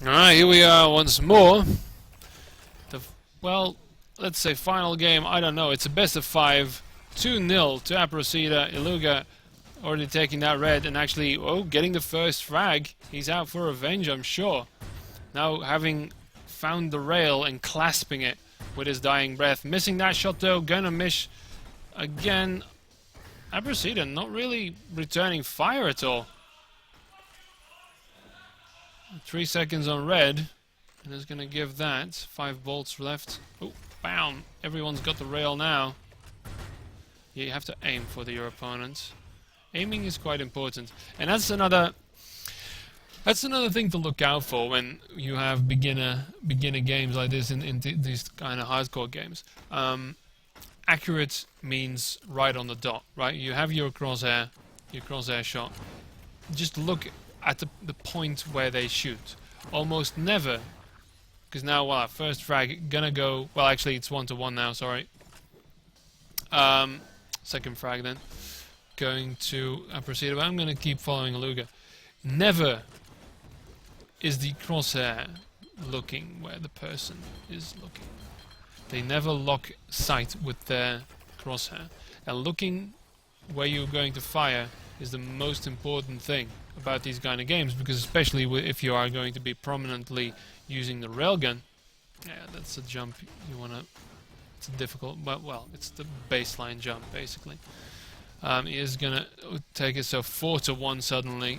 Alright, here we are once more. Well, let's say final game, I don't know. It's a best of 5. 2-0 to Aprosida. Iluga already taking that red and actually, getting the first frag. He's out for revenge, I'm sure. Now having found the rail and clasping it with his dying breath. Missing that shot though, gonna miss again. Aprosida not really returning fire at all. 3 seconds on red, and is going to give that 5 bolts left. Oh, bam! Everyone's got the rail now. Yeah, you have to aim for your opponent. Aiming is quite important, and that's another thing to look out for when you have beginner games like this in these kind of hardcore games. Accurate means right on the dot, right? You have your crosshair shot. Just look at the point where they shoot. Almost never, because now, well, first frag gonna go. Well, actually, it's 1-1 now. Sorry. Second frag then going to proceed. But I'm gonna keep following Luga. Never is the crosshair looking where the person is looking. They never lock sight with their crosshair. And looking where you're going to fire is the most important thing about these kind of games, because especially if you are going to be prominently using the railgun, yeah, that's a jump you wanna. It's a difficult, but well, it's the baseline jump basically. He is gonna take it, so 4-1 suddenly.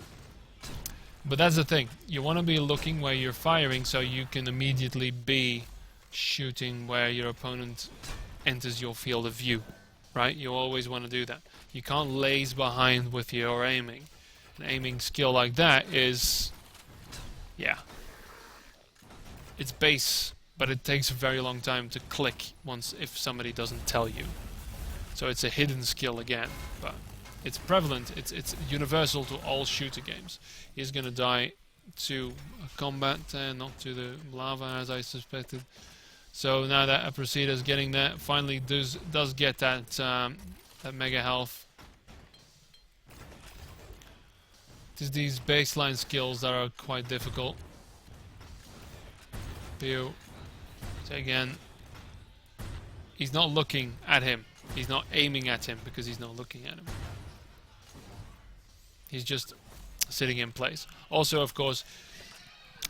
But that's the thing, you want to be looking where you're firing, so you can immediately be shooting where your opponent enters your field of view, right? You always want to do that. You can't laze behind with your aiming. An aiming skill like that is, yeah, it's base, but it takes a very long time to click once if somebody doesn't tell you. So it's a hidden skill again, but it's prevalent. It's universal to all shooter games. He's gonna die to combat, not to the lava as I suspected. So now that Aprosida is getting there, finally does get that that mega health. It is these baseline skills that are quite difficult. Pew. So again, he's not looking at him. He's not aiming at him because he's not looking at him. He's just sitting in place. Also, of course,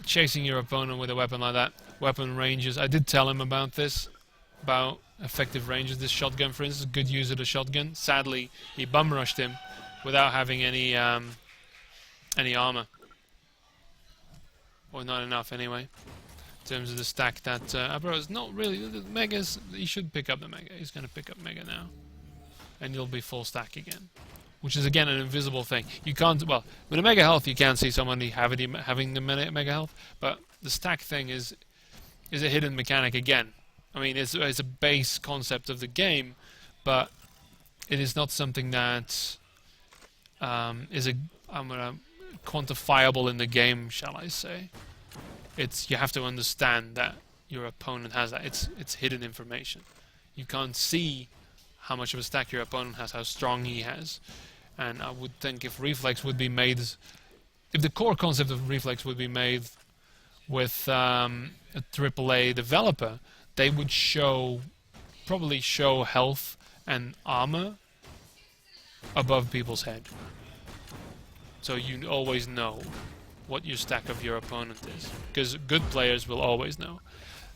chasing your opponent with a weapon like that. Weapon ranges. I did tell him about this, about effective ranges. This shotgun, for instance, good use of the shotgun. Sadly, he bum rushed him without having any armor, or not enough anyway. In terms of the stack that Abro is not really the megas. He should pick up the mega. He's going to pick up mega now, and you'll be full stack again, which is again an invisible thing. You can't, well, with a mega health you can't see somebody having the mega health, but the stack thing is a hidden mechanic again. I mean, it's a base concept of the game, but it is not something that is quantifiable in the game, shall I say. You have to understand that your opponent has that. It's hidden information. You can't see how much of a stack your opponent has, how strong he has. And I would think if Reflex would be made, if the core concept of Reflex would be made with a AAA developer, they would probably show health and armor above people's head. So you always know what your stack of your opponent is, because good players will always know.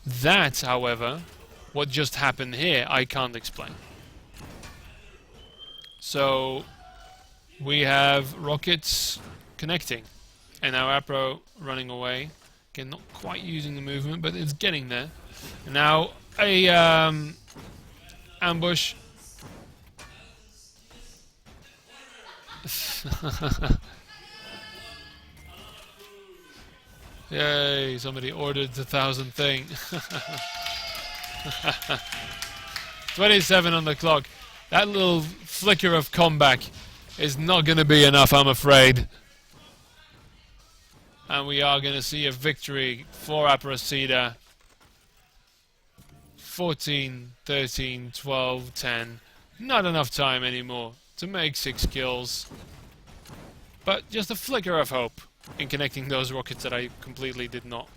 That, however, what just happened here, I can't explain. So we have rockets connecting, and now Apro running away. Again, not quite using the movement, but it's getting there. And now a ambush. Yay, somebody ordered the 1000 thing. 27 on the clock. That little flicker of comeback is not going to be enough, I'm afraid. And we are going to see a victory for Aprosida. 14, 13, 12, 10. Not enough time anymore to make 6 kills. But just a flicker of hope. in connecting those rockets that I completely did not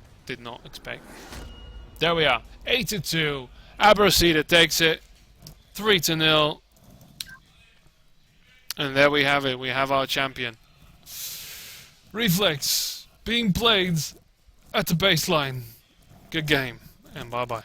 expect. There we are, 8-2. Abracida takes it, 3-0, and there we have it. We have our champion. Reflex being played at the baseline. Good game, and bye bye.